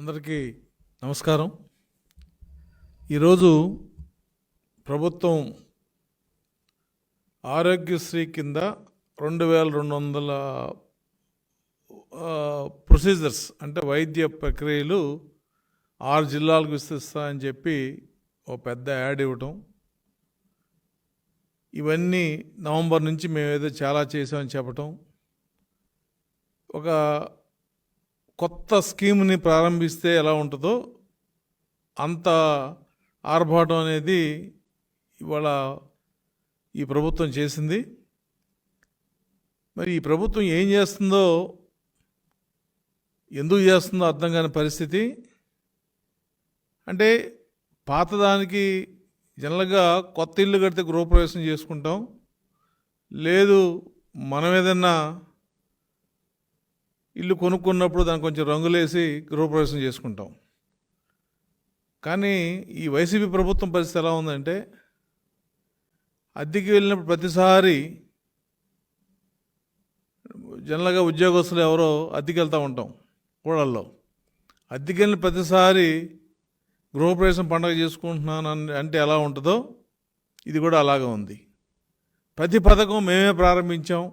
అందరికీ నమస్కారం. ఈరోజు ప్రభుత్వం ఆరోగ్యశ్రీ కింద 2200 ప్రొసీజర్స్ అంటే వైద్య ప్రక్రియలు 6 జిల్లాలకు విస్తరిస్తా అని చెప్పి ఒక పెద్ద యాడ్ ఇవ్వటం, ఇవన్నీ నవంబర్ నుంచి మేము ఏదో చాలా చేసామని చెప్పటం, ఒక కొత్త స్కీమ్ని ప్రారంభిస్తే ఎలా ఉంటుందో అంత ఆర్భాటం అనేది ఇవాళ ఈ ప్రభుత్వం చేసింది. మరి ఈ ప్రభుత్వం ఏం చేస్తుందో, ఎందుకు చేస్తుందో అర్థం కాని పరిస్థితి. అంటే పాతదానికి జనరల్గా కొత్త ఇల్లు కడితే గృహప్రవేశం చేసుకుంటాం, లేదు మనం ఏదన్నా ఇల్లు కొనుక్కున్నప్పుడు దానికి కొంచెం రంగులేసి గృహప్రవేశం చేసుకుంటాం. కానీ ఈ వైసీపీ ప్రభుత్వం పరిస్థితి ఎలా ఉందంటే, అద్దెకి వెళ్ళినప్పుడు ప్రతిసారి జనరల్గా ఉద్యోగస్తులు ఎవరో అద్దెకి వెళ్తూ ఉంటాం, కూడల్లో అద్దెకి వెళ్ళిన ప్రతిసారి గృహప్రవేశం పండుగ చేసుకుంటున్నాను అంటే ఎలా ఉంటుందో ఇది కూడా అలాగే ఉంది. ప్రతి పథకం మేమే ప్రారంభించాం,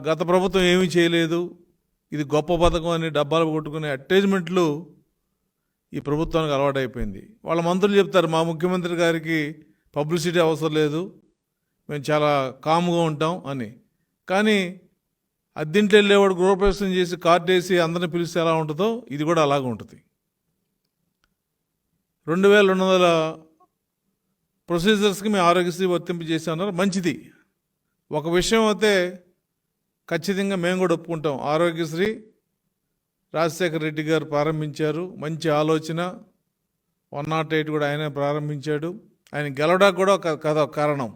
గత ప్రభుత్వం ఏమీ చేయలేదు, ఇది గొప్ప పథకం అని డబ్బాలు కొట్టుకునే అడ్వర్టైజ్మెంట్లు ఈ ప్రభుత్వానికి అలవాటైపోయింది. వాళ్ళ మంత్రులు చెప్తారు, మా ముఖ్యమంత్రి గారికి పబ్లిసిటీ అవసరం లేదు, మేము చాలా కామ్గా ఉంటాం అని. కానీ అద్దెంట్లో వెళ్ళేవాడు గృహప్రవేశం చేసి కార్డు వేసి అందరిని పిలిస్తే ఎలా ఉంటుందో ఇది కూడా అలాగే ఉంటుంది. 2200 ప్రొసీజర్స్కి మేము ఆరోగ్యశ్రీ వర్తింపు చేసామన్నారు, మంచిది. ఒక విషయం అయితే ఖచ్చితంగా మేము కూడా ఒప్పుకుంటాం, ఆరోగ్యశ్రీ రాజశేఖర రెడ్డి గారు ప్రారంభించారు, మంచి ఆలోచన. 108 కూడా ఆయనే ప్రారంభించాడు. ఆయన గెలవడానికి కూడా ఒక కారణం.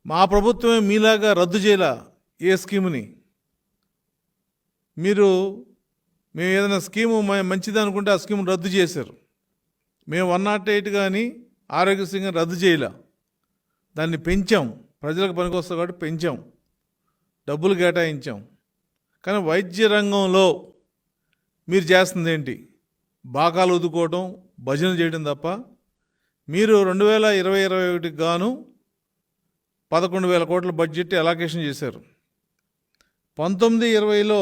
మా ప్రభుత్వమే మీలాగా రద్దు చేయాల ఏ స్కీముని. మేము ఏదైనా స్కీము మంచిది అనుకుంటే ఆ స్కీమ్ రద్దు చేశారు. మేము 108 కానీ ఆరోగ్యశ్రీ కానీ రద్దు చేయాల, దాన్ని పెంచాం, ప్రజలకు పనికొస్తాం కాబట్టి పెంచాం, డబ్బులు కేటాయించాం. కానీ వైద్య రంగంలో మీరు చేస్తుంది ఏంటి? బాకాలు ఉదుకోవటం, భజనలు చేయడం తప్ప. మీరు 2020-21 గాను 11,000 కోట్ల బడ్జెట్ అలొకేషన్ చేశారు. 19-20లో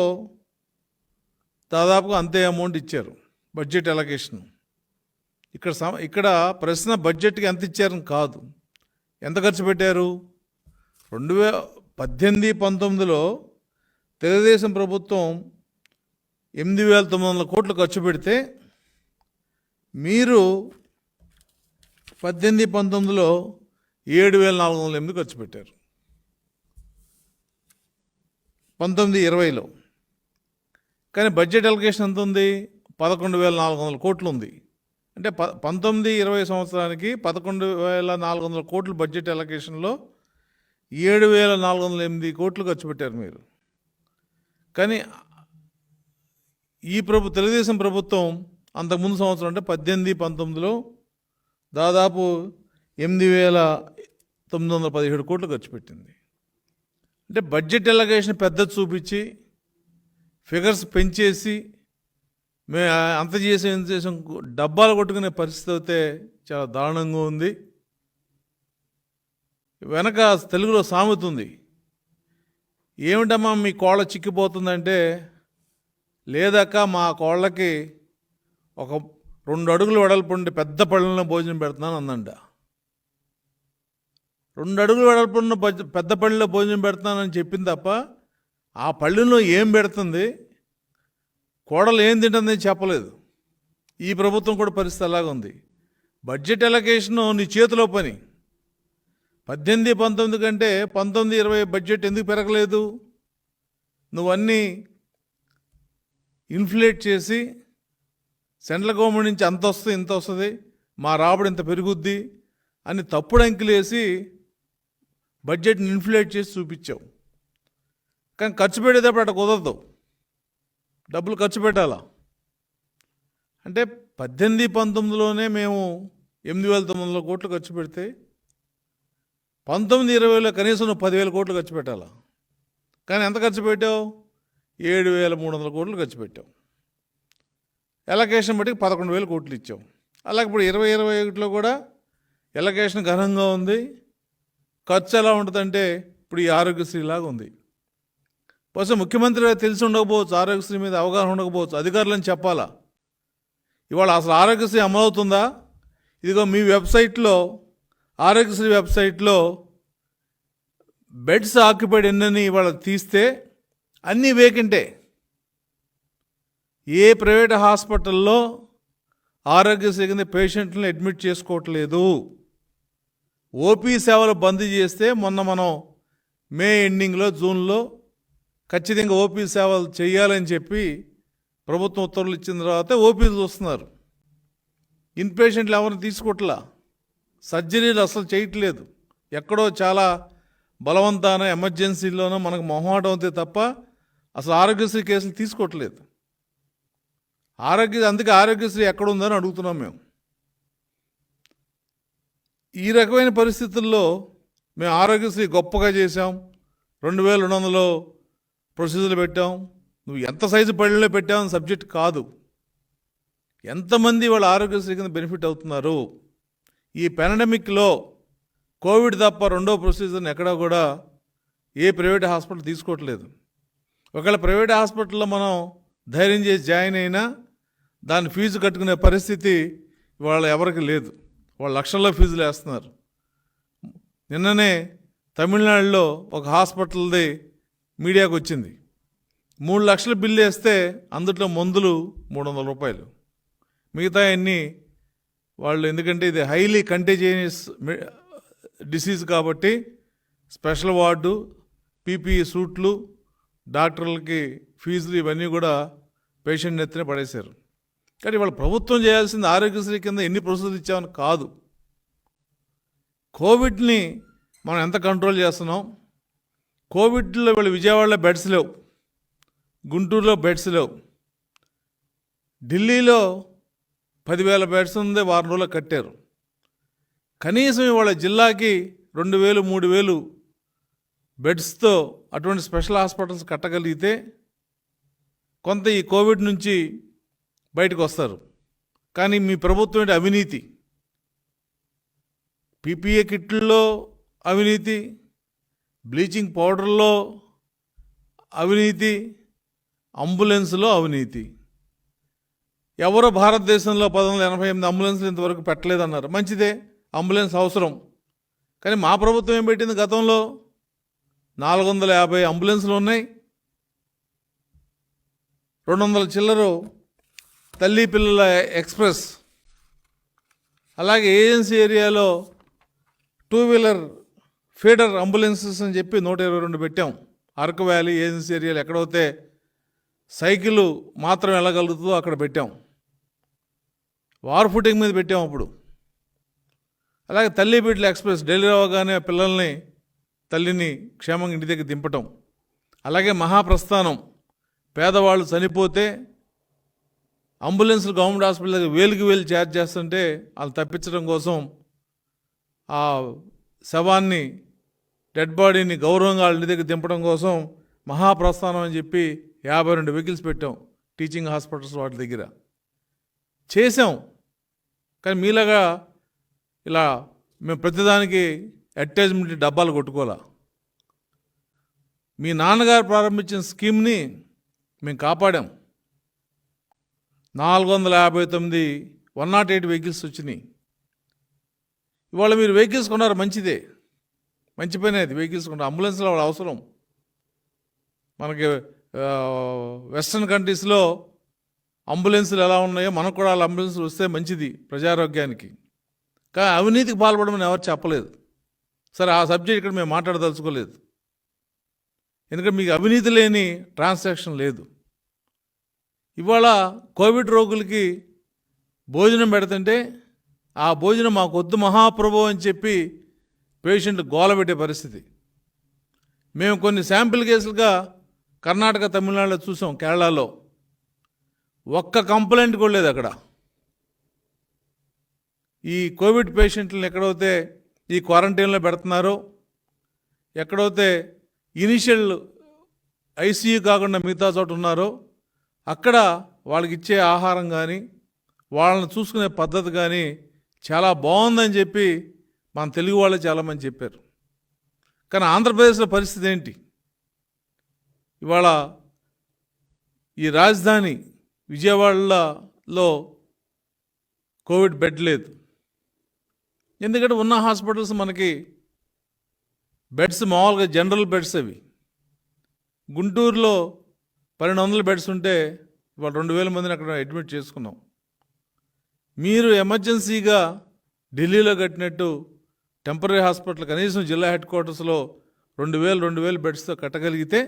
దాదాపుగా అంతే అమౌంట్ ఇచ్చారు బడ్జెట్ అలొకేషన్. ఇక్కడ ప్రశ్న బడ్జెట్కి ఎంత ఇచ్చారని కాదు, ఎంత ఖర్చు పెట్టారు. 2018-19లో తెలుగుదేశం ప్రభుత్వం 8,900 కోట్లు ఖర్చు పెడితే మీరు 18-19లో 7,408 ఖర్చు పెట్టారు. 19-20లో కానీ బడ్జెట్ అలొకేషన్ ఎంత ఉంది? 11,400 కోట్లు ఉంది. అంటే 19-20 సంవత్సరానికి 11,400 కోట్లు బడ్జెట్ అలొకేషన్లో 7,408 కోట్లు ఖర్చు పెట్టారు మీరు. కానీ ఈ తెలుగుదేశం ప్రభుత్వం అంతకుముందు సంవత్సరం అంటే 18-19లో దాదాపు 8,917 కోట్లు ఖర్చు పెట్టింది. అంటే బడ్జెట్ అలొకేషన్ పెద్దది చూపించి ఫిగర్స్ పెంచేసి మేము అంత చేసాం డబ్బాలు కొట్టుకునే పరిస్థితి అయితే చాలా దారుణంగా ఉంది. వెనక తెలుగులో సామెత ఉంది, ఏమిటమ్మా మీ కోళ్ళ చిక్కిపోతుందంటే, లేదక్క మా కోళ్ళకి ఒక 2 అడుగులు వెడల్పుండి పెద్ద పళ్ళెంలో భోజనం పెడుతున్నాను అందంట. 2 అడుగులు వెడల్పున్న పెద్ద పళ్ళెంలో భోజనం పెడుతున్నానని చెప్పింది తప్ప ఆ పళ్ళెంలో ఏం పెడుతుంది, కోడలు ఏం తింటుందని చెప్పలేదు. ఈ ప్రభుత్వం కూడా పరిస్థితి అలాగే ఉంది. బడ్జెట్ అలొకేషను నీ చేతిలో పని. 18-19 కంటే 19-20 బడ్జెట్ ఎందుకు పెరగలేదు? నువ్వన్నీ ఇన్ఫ్లేట్ చేసి సెంట్రల్ గవర్నమెంట్ నుంచి అంత వస్తుంది ఇంత వస్తుంది, మా రాబడి ఇంత పెరుగుద్ది అని తప్పుడు అంకెలు వేసి బడ్జెట్ని ఇన్ఫ్లేట్ చేసి చూపించావు. కానీ ఖర్చు పెట్టేటప్పుడు అట్లా కుదరదు, డబ్బులు ఖర్చు పెట్టాలా. అంటే 18-19లోనే మేము 8,900 కోట్లు ఖర్చు పెడితే 19-20లో కనీసం 10,000 కోట్లు ఖర్చు పెట్టాలా. కానీ ఎంత ఖర్చు పెట్టావు? 7,300 కోట్లు ఖర్చు పెట్టావు. ఎలకేషన్ బట్టి 11,000 కోట్లు ఇచ్చాం. అలాగే ఇప్పుడు 2021లో కూడా ఎలకేషన్ ఘనంగా ఉంది. ఖర్చు ఎలా ఉంటుందంటే ఇప్పుడు ఈ ఆరోగ్యశ్రీ లాగా ఉంది. బహుశా ముఖ్యమంత్రి తెలిసి ఉండకపోవచ్చు, ఆరోగ్యశ్రీ మీద అవగాహన ఉండకపోవచ్చు, అధికారులను చెప్పాలా. ఇవాళ అసలు ఆరోగ్యశ్రీ అమలవుతుందా? ఇదిగో మీ వెబ్సైట్లో, ఆరోగ్యశ్రీ వెబ్సైట్లో బెడ్స్ ఆక్యుపైడ్ ఎన్నని ఇవాళ తీస్తే అన్నీ వేకెంటే. ఏ ప్రైవేట్ హాస్పిటల్లో ఆరోగ్యశ్రీ కింద పేషెంట్లను అడ్మిట్ చేసుకోవట్లేదు. ఓపీ సేవలు బంద్ చేస్తే మొన్న మనం మే ఎండింగ్లో, జూన్లో ఖచ్చితంగా ఓపీ సేవలు చేయాలని చెప్పి ప్రభుత్వం ఉత్తర్వులు ఇచ్చిన తర్వాత ఓపీలు చూస్తున్నారు. ఇన్ పేషెంట్లు ఎవరిని తీసుకోవట్లా, సర్జరీలు అసలు చేయట్లేదు. ఎక్కడో చాలా బలవంతాన ఎమర్జెన్సీలోనో మనకు మొహమాటం అవుతే తప్ప అసలు ఆరోగ్యశ్రీ కేసులు తీసుకోవట్లేదు. అందుకే ఆరోగ్యశ్రీ ఎక్కడుందని అడుగుతున్నాం మేము. ఈ రకమైన పరిస్థితుల్లో మేము ఆరోగ్యశ్రీ గొప్పగా చేసాం, 2200 ప్రొసీజర్లు పెట్టాం. నువ్వు ఎంత సైజు పళ్ళలో పెట్టావని సబ్జెక్ట్ కాదు, ఎంతమంది వాళ్ళ ఆరోగ్యశ్రీ కింద బెనిఫిట్ అవుతున్నారు. ఈ పాండమిక్లో కోవిడ్ తప్ప రెండో ప్రొసీజర్ని ఎక్కడా కూడా ఏ ప్రైవేట్ హాస్పిటల్ తీసుకోవట్లేదు. ఒకవేళ ప్రైవేట్ హాస్పిటల్లో మనం ధైర్యం చేసి జాయిన్ అయినా దాని ఫీజు కట్టుకునే పరిస్థితి వాళ్ళ ఎవరికి లేదు. వాళ్ళు లక్షల్లో ఫీజులు వేస్తున్నారు. నిన్ననే తమిళనాడులో ఒక హాస్పిటల్ది మీడియాకు వచ్చింది. 3 లక్షల బిల్లు వేస్తే అందులో మందులు 300 రూపాయలు. మిగతా అన్నీ వాళ్ళు, ఎందుకంటే ఇది హైలీ కంటేజియస్ డిసీజ్ కాబట్టి స్పెషల్ వార్డు, పీపీఈ సూట్లు, డాక్టర్లకి ఫీజులు ఇవన్నీ కూడా పేషెంట్ నెత్తిన పడేశారు. కానీ వాళ్ళు ప్రభుత్వం చేయాల్సింది ఆరోగ్యశ్రీ కింద ఎన్ని ప్రొసీజర్లు ఇచ్చామని కాదు, కోవిడ్ని మనం ఎంత కంట్రోల్ చేస్తున్నాం. కోవిడ్లో వాళ్ళు విజయవాడలో బెడ్స్ లేవు, గుంటూరులో బెడ్స్ లేవు, ఢిల్లీలో 10,000 బెడ్స్ ఉంది, వారం రోజులు కట్టారు. కనీసం ఇవాళ జిల్లాకి 2,000, 3,000 బెడ్స్తో అటువంటి స్పెషల్ హాస్పిటల్స్ కట్టగలిగితే కొంత ఈ కోవిడ్ నుంచి బయటకు వస్తారు. కానీ మీ ప్రభుత్వం ఏంటి? అవినీతి. పీపీఏ కిట్లలో అవినీతి, బ్లీచింగ్ పౌడర్లో అవినీతి, అంబులెన్స్లో అవినీతి. ఎవరో భారతదేశంలో 1188 అంబులెన్స్లు ఇంతవరకు పెట్టలేదన్నారు. మంచిదే, అంబులెన్స్ అవసరం. కానీ మా ప్రభుత్వం ఏం పెట్టింది? గతంలో 450 అంబులెన్స్లు ఉన్నాయి, 200 చిల్లరు తల్లి పిల్లల ఎక్స్ప్రెస్, అలాగే ఏజెన్సీ ఏరియాలో 2 వీలర్ ఫీడర్ అంబులెన్సెస్ అని చెప్పి 122 పెట్టాం. అరకు వ్యాలీ ఏజెన్సీ ఏరియాలో ఎక్కడైతే సైకిల్ మాత్రం వెళ్ళగలుగుతుందో అక్కడ పెట్టాం. వార్ ఫుటింగ్ మీద పెట్టాం అప్పుడు. అలాగే తల్లి బిడ్డల ఎక్స్ప్రెస్, డెలివరీ అవ్వగానే తల్లిని క్షేమంగా ఇంటి దగ్గర దింపటం. అలాగే మహాప్రస్థానం, పేదవాళ్ళు చనిపోతే అంబులెన్స్లు గవర్నమెంట్ హాస్పిటల్ దగ్గర వేలుకి వేలు ఛార్జ్ చేస్తుంటే వాళ్ళు తప్పించడం కోసం ఆ శవాన్ని, డెడ్ బాడీని గౌరవంగా వాళ్ళ ఇంటి దగ్గర దింపడం కోసం మహాప్రస్థానం అని చెప్పి 52 వెహికల్స్ పెట్టాం టీచింగ్ హాస్పిటల్స్ వాటి దగ్గర చేసాం. కానీ మీలాగా ఇలా మేము ప్రతిదానికి అటాచ్మెంట్ డబ్బాలు కొట్టుకోవాలా. మీ నాన్నగారు ప్రారంభించిన స్కీమ్ని మేము కాపాడాం. 459 108 వెహికల్స్ వచ్చినాయి. ఇవాళ మీరు వెహికల్స్ కొన్నారు, మంచిదే, మంచి పని. అది వెహికల్స్ కొన్నారు, అంబులెన్స్లో వాళ్ళ అవసరం. మనకి వెస్ట్రన్ కంట్రీస్లో అంబులెన్సులు ఎలా ఉన్నాయో మనకు కూడా వాళ్ళ అంబులెన్సులు వస్తే మంచిది ప్రజారోగ్యానికి. కానీ అవినీతికి పాల్పడమని ఎవరు చెప్పలేదు. సరే, ఆ సబ్జెక్ట్ ఇక్కడ మేము మాట్లాడదలుచుకోలేదు, ఎందుకంటే మీకు అవినీతి లేని ట్రాన్సాక్షన్ లేదు. ఇవాళ కోవిడ్ రోగులకి భోజనం పెడుతుంటే ఆ భోజనం మాకు వద్దు మహాప్రభు అని చెప్పి పేషెంట్ గోలబెట్టే పరిస్థితి. మేము కొన్ని శాంపిల్ కేసులుగా కర్ణాటక, తమిళనాడులో చూసాం, కేరళలో ఒక్క కంప్లైంట్ కూడా లేదు అక్కడ. ఈ కోవిడ్ పేషెంట్లను ఎక్కడైతే ఈ క్వారంటైన్లో పెడుతున్నారో, ఎక్కడైతే ఇనిషియల్ ఐసీయూ కాకుండా మిగతా చోట ఉన్నారో అక్కడ వాళ్ళకి ఇచ్చే ఆహారం కానీ వాళ్ళని చూసుకునే పద్ధతి కానీ చాలా బాగుందని చెప్పి మన తెలుగు వాళ్ళే చాలామంది చెప్పారు. కానీ ఆంధ్రప్రదేశ్లో పరిస్థితి ఏంటి? ఇవాళ ఈ రాజధాని విజయవాడలో కోవిడ్ బెడ్ లేదు. ఎందుకంటే ఉన్న హాస్పిటల్స్ మనకి బెడ్స్ మామూలుగా జనరల్ బెడ్స్ అవి. గుంటూరులో 1200 బెడ్స్ ఉంటే ఇవాళ 2000 మందిని అక్కడ అడ్మిట్ చేసుకున్నాం. మీరు ఎమర్జెన్సీగా ఢిల్లీలో కట్టినట్టు టెంపరీ హాస్పిటల్ కనీసం జిల్లా హెడ్ క్వార్టర్స్లో 2000 బెడ్స్తో కట్టగలిగితే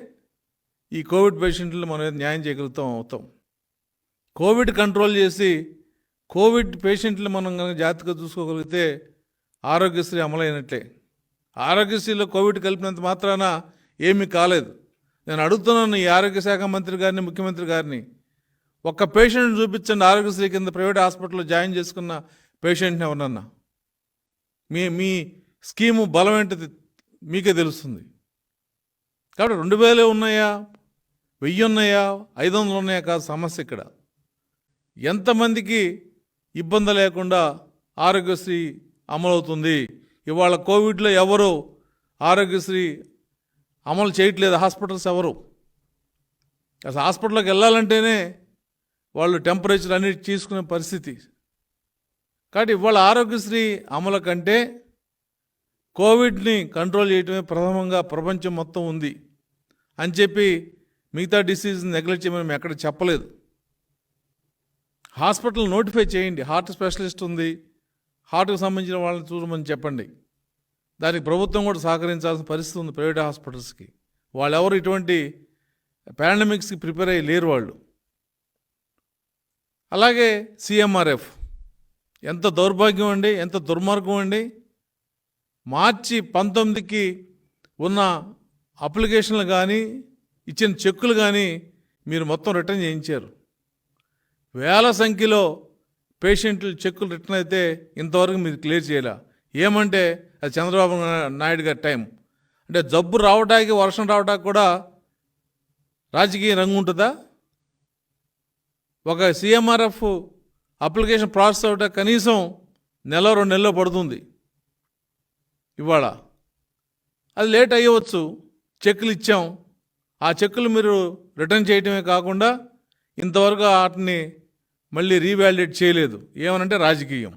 ఈ కోవిడ్ పేషెంట్లు మనం న్యాయం అవుతాం. కోవిడ్ కంట్రోల్ చేసి కోవిడ్ పేషెంట్లు మనం కనుక జాగ్రత్తగా చూసుకోగలిగితే ఆరోగ్యశ్రీ అమలైనట్లే. ఆరోగ్యశ్రీలో కోవిడ్ కలిపినంత మాత్రాన ఏమీ కాలేదు. నేను అడుగుతున్నాను ఈ ఆరోగ్య శాఖ మంత్రి గారిని, ముఖ్యమంత్రి గారిని, ఒక్క పేషెంట్ చూపించండి ఆరోగ్యశ్రీ కింద ప్రైవేట్ హాస్పిటల్లో జాయిన్ చేసుకున్న పేషెంట్ని ఎవరన్నా. మీ స్కీము బలం ఏంటిది మీకే తెలుస్తుంది. కాబట్టి 2000 ఉన్నాయా, 1000 ఉన్నాయా, 500 ఉన్నాయా కాదు సమస్య. ఇక్కడ ఎంతమందికి ఇబ్బంది లేకుండా ఆరోగ్యశ్రీ అమలవుతుంది. ఇవాళ కోవిడ్లో ఎవరు ఆరోగ్యశ్రీ అమలు చేయట్లేదు. హాస్పిటల్స్ ఎవరు అసలు హాస్పిటల్కి వెళ్ళాలంటేనే వాళ్ళు టెంపరేచర్ అన్నిటి తీసుకునే పరిస్థితి. కాబట్టి ఇవాళ ఆరోగ్యశ్రీ అమలు కంటే కోవిడ్ని కంట్రోల్ చేయటమే ప్రథమంగా ప్రపంచం మొత్తం ఉంది అని చెప్పి మిగతా డిసీజ్ని నెగ్లెక్ట్ చేయమని మేము ఎక్కడ చెప్పలేదు. హాస్పిటల్ నోటిఫై చేయండి. హార్ట్ స్పెషలిస్ట్ ఉంది, హార్ట్కి సంబంధించిన వాళ్ళని చూడమని చెప్పండి. దానికి ప్రభుత్వం కూడా సహకరించాల్సిన పరిస్థితి ఉంది. ప్రైవేట్ హాస్పిటల్స్కి వాళ్ళు ఎవరు ఇటువంటి పాండమిక్స్కి ప్రిపేర్ అయ్యి లేరు వాళ్ళు. అలాగే CMRF ఎంత దౌర్భాగ్యం అండి, ఎంత దుర్మార్గం అండి. మార్చి 19కి ఉన్న అప్లికేషన్లు కానీ ఇచ్చిన చెక్కులు కానీ మీరు మొత్తం రిటర్న్ చేయించారు. వేల సంఖ్యలో పేషెంట్లు చెక్కులు రిటర్న్ అయితే ఇంతవరకు మీరు క్లియర్ చేయలే. ఏమంటే అది చంద్రబాబు నాయుడు గారి టైం. అంటే జబ్బు రావడానికి, వర్షం రావడానికి కూడా రాజకీయ రంగు ఉంటుందా? ఒక CMRF అప్లికేషన్ ప్రాసెస్ అవడానికి కనీసం 1-2 నెలలు పడుతుంది. ఇవాళ అది లేట్ అయ్యవచ్చు. చెక్కులు ఇచ్చాం, ఆ చెక్కులు మీరు రిటర్న్ చేయటమే కాకుండా ఇంతవరకు వాటిని మళ్ళీ రీవాలిడేట్ చేయలేదు. ఏమనంటే రాజకీయం.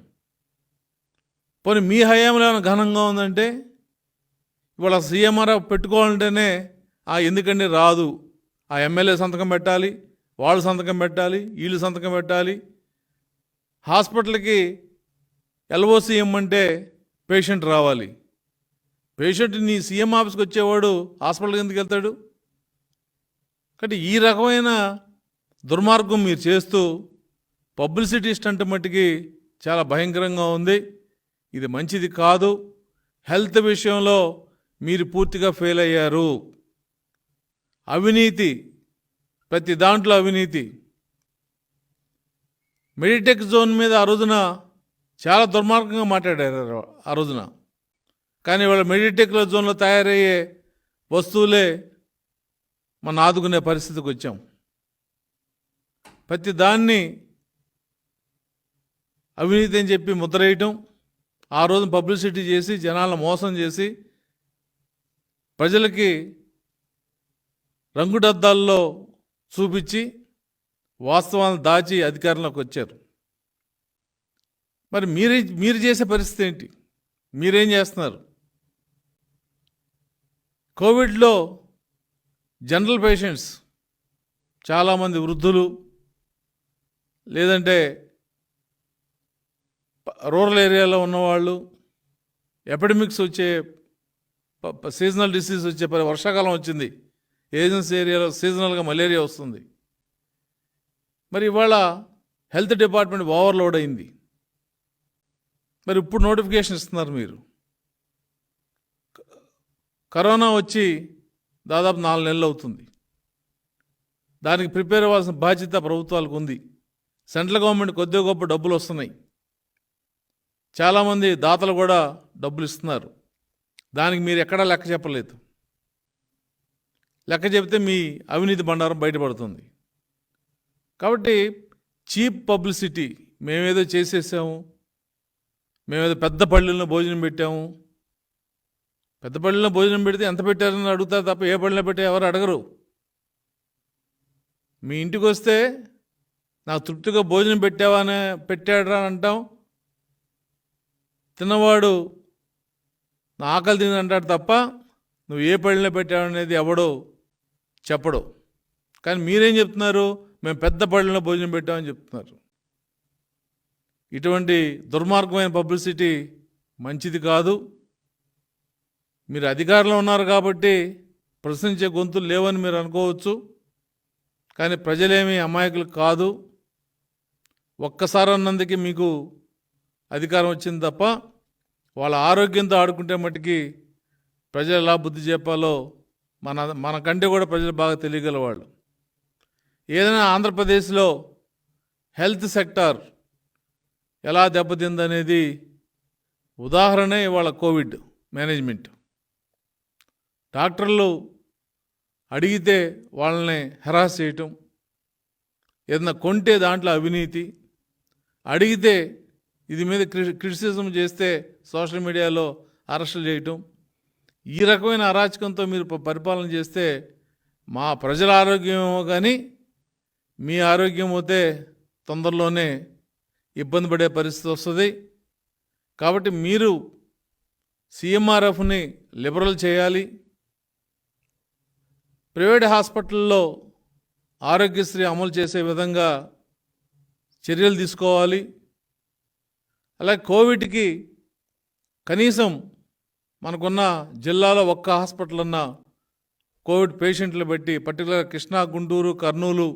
పోనీ మీ హయాంలో ఏమైనా ఘనంగా ఉందంటే ఇవాళ CMRF పెట్టుకోవాలంటేనే ఎందుకంటే రాదు, ఆ ఎమ్మెల్యే సంతకం పెట్టాలి, వాళ్ళు సంతకం పెట్టాలి, వీళ్ళు సంతకం పెట్టాలి. హాస్పిటల్కి LOC ఇమ్మంటే పేషెంట్ రావాలి. పేషెంట్ నీ CM ఆఫీస్కి వచ్చేవాడు హాస్పిటల్కి ఎందుకు వెళ్తాడు? కాబట్టి ఈ రకమైన దుర్మార్గం మీరు చేస్తూ పబ్లిసిటీ స్టంట్ మట్టికి చాలా భయంకరంగా ఉంది. ఇది మంచిది కాదు. హెల్త్ విషయంలో మీరు పూర్తిగా ఫెయిల్ అయ్యారు. అవినీతి, ప్రతి దాంట్లో అవినీతి. మెడిటెక్ జోన్ మీద ఆ రోజున చాలా దుర్మార్గంగా మాట్లాడారు ఆ రోజున. కానీ వాళ్ళ మెడిటెక్ జోన్లో తయారయ్యే వస్తువులే మనం ఆదుకునే పరిస్థితికి వచ్చాం. ప్రతి దాన్ని అవినీతి అని చెప్పి ముద్రేయటం, ఆ రోజు పబ్లిసిటీ చేసి జనాలను మోసం చేసి ప్రజలకి రంగుడద్దాల్లో చూపించి వాస్తవాలను దాచి అధికారంలోకి వచ్చారు. మరి మీరు చేసే పరిస్థితి ఏంటి? మీరేం చేస్తున్నారు? కోవిడ్లో జనరల్ పేషెంట్స్ చాలామంది వృద్ధులు, లేదంటే రూరల్ ఏరియాలో ఉన్నవాళ్ళు, ఎపిడమిక్స్ వచ్చే సీజనల్ డిసీజ్ వచ్చే వర్షాకాలం వచ్చింది, ఏజెన్సీ ఏరియాలో సీజనల్గా మలేరియా వస్తుంది. మరి ఇవాళ హెల్త్ డిపార్ట్మెంట్ ఓవర్లోడ్ అయింది. మరి ఇప్పుడు నోటిఫికేషన్ ఇస్తున్నారు మీరు. కరోనా వచ్చి దాదాపు 4 నెలలు అవుతుంది. దానికి ప్రిపేర్ అవ్వాల్సిన బాధ్యత ప్రభుత్వాలకు ఉంది. సెంట్రల్ గవర్నమెంట్ కొద్దిగా గొప్ప డబ్బులు వస్తున్నాయి, చాలామంది దాతలు కూడా డబ్బులు ఇస్తున్నారు. దానికి మీరు ఎక్కడా లెక్క చెప్పలేదు. లెక్క చెప్తే మీ అవినీతి బండారం బయటపడుతుంది. కాబట్టి చీప్ పబ్లిసిటీ, మేమేదో చేసేసాము, మేమేదో పెద్ద పళ్ళెల్లో భోజనం పెట్టాము. పెద్ద పళ్ళెల్లో భోజనం పెడితే ఎంత పెట్టారని అడుగుతారు తప్ప ఏ పళ్ళెలో పెట్టా ఎవరు అడగరు. మీ ఇంటికి వస్తే నాకు తృప్తిగా భోజనం పెట్టాడా అని అంటాం. తిన్నవాడు నా ఆకలి తింది అంటాడు తప్ప నువ్వు ఏ పళ్ళెలో పెట్టావనేది ఎవడో చెప్పడు. కానీ మీరేం చెప్తున్నారు? మేము పెద్ద పళ్ళెలో భోజనం పెట్టామని చెప్తున్నారు. ఇటువంటి దుర్మార్గమైన పబ్లిసిటీ మంచిది కాదు. మీరు అధికారంలో ఉన్నారు కాబట్టి ప్రశ్నించే గొంతులు లేవని మీరు అనుకోవచ్చు, కానీ ప్రజలేమీ అమాయకులు కాదు. ఒక్కసారి అన్నందుకే మీకు అధికారం వచ్చింది తప్ప వాళ్ళ ఆరోగ్యంతో ఆడుకుంటే మట్టుకి ప్రజలు ఎలా బుద్ధి చెప్పాలో మనకంటే కూడా ప్రజలు బాగా తెలియగలవాళ్ళు. ఏదైనా ఆంధ్రప్రదేశ్లో హెల్త్ సెక్టార్ ఎలా దెబ్బతిందనేది ఉదాహరణే ఇవాళ కోవిడ్ మేనేజ్మెంట్. డాక్టర్లు అడిగితే వాళ్ళని హెరాస్ చేయటం, ఏదైనా కొంటే దాంట్లో అవినీతి, అడిగితే ఇది మీద క్రిటిసిజం చేస్తే సోషల్ మీడియాలో అరెస్టులు చేయటం, ఈ రకమైన అరాచకంతో మీరు పరిపాలన చేస్తే మా ప్రజల ఆరోగ్యమేమో కానీ మీ ఆరోగ్యం అయితే తొందరలోనే ఇబ్బంది పడే పరిస్థితి వస్తుంది. కాబట్టి మీరు సిఎంఆర్ఎఫ్ని లిబరల్ చేయాలి. ప్రైవేట్ హాస్పిటల్లో ఆరోగ్యశ్రీ అమలు చేసే విధంగా చర్యలు తీసుకోవాలి. అలాగే కోవిడ్కి కనీసం మనకున్న జిల్లాలో ఒక్క హాస్పిటల్ అన్న కోవిడ్ పేషెంట్లు పెట్టి, పర్టికులర్ కృష్ణా, గుంటూరు, కర్నూలు,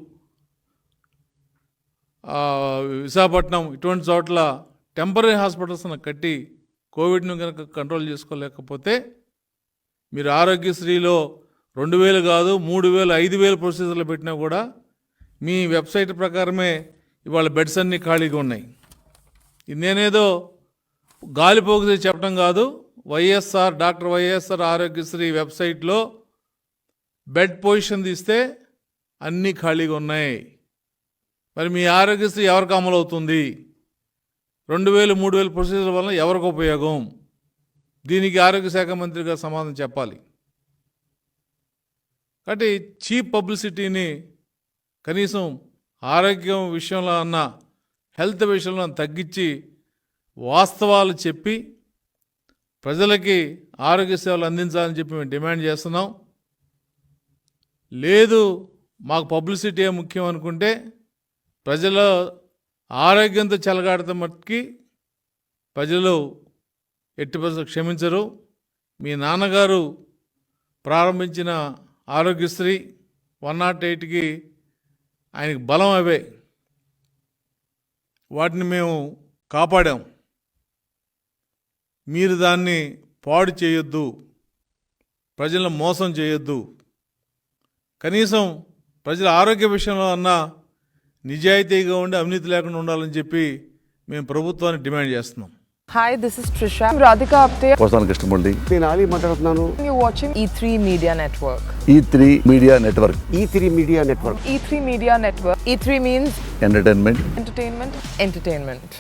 విశాఖపట్నం ఇటువంటి చోట్ల టెంపరీ హాస్పిటల్స్ కట్టి కోవిడ్ను కనుక కంట్రోల్ చేసుకోలేకపోతే మీరు ఆరోగ్యశ్రీలో 2,000 కాదు 3,000, 5,000 ప్రొసీజర్లు పెట్టినా కూడా మీ వెబ్సైట్ ప్రకారమే ఇవాళ బెడ్స్ అన్నీ ఖాళీగా ఉన్నాయి. ఇది నేనేదో గాలిపోగు చెప్పడం కాదు. డాక్టర్ వైఎస్ఆర్ ఆరోగ్యశ్రీ వెబ్సైట్లో బెడ్ పొజిషన్ తీస్తే అన్నీ ఖాళీగా ఉన్నాయి. మరి మీ ఆరోగ్యశ్రీ ఎవరికి అమలు అవుతుంది? 2,000, 3,000 ప్రొసీజర్ వల్ల ఎవరికి ఉపయోగం? దీనికి ఆరోగ్య శాఖ మంత్రి గారు సమాధానం చెప్పాలి. కాబట్టి చీప్ పబ్లిసిటీని కనీసం ఆరోగ్యం విషయంలో అన్న, హెల్త్ విషయంలో తగ్గించి వాస్తవాలు చెప్పి ప్రజలకి ఆరోగ్య సేవలు అందించాలని చెప్పి మేము డిమాండ్ చేస్తున్నాం. లేదు మాకు పబ్లిసిటీ ముఖ్యం అనుకుంటే ప్రజల ఆరోగ్యంతో చెలగాడితే మట్టుకి ప్రజలు ఎట్టి పరిస్థితుల్లో క్షమించరు. మీ నాన్నగారు ప్రారంభించిన ఆరోగ్యశ్రీ 108కి ఆయనకి బలం అవే. వాటిని మేము కాపాడాం. మీరు దాన్ని పాడు చేయొద్దు, ప్రజలను మోసం చేయొద్దు. కనీసం ప్రజల ఆరోగ్య విషయంలో అన్నా నిజాయితీగా ఉండి అవినీతి లేకుండా ఉండాలని చెప్పి మేము ప్రభుత్వాన్ని డిమాండ్ చేస్తున్నాం. Hi, this is Trisha. I'm Radhika Apte. వస్తాను కృష్ణమూర్తి. నేను ఆలీ మాట్లాడుతున్నాను. You're watching E3 Media Network. E3 media network. E3 media network. E3 Media Network. E3 means entertainment. entertainment.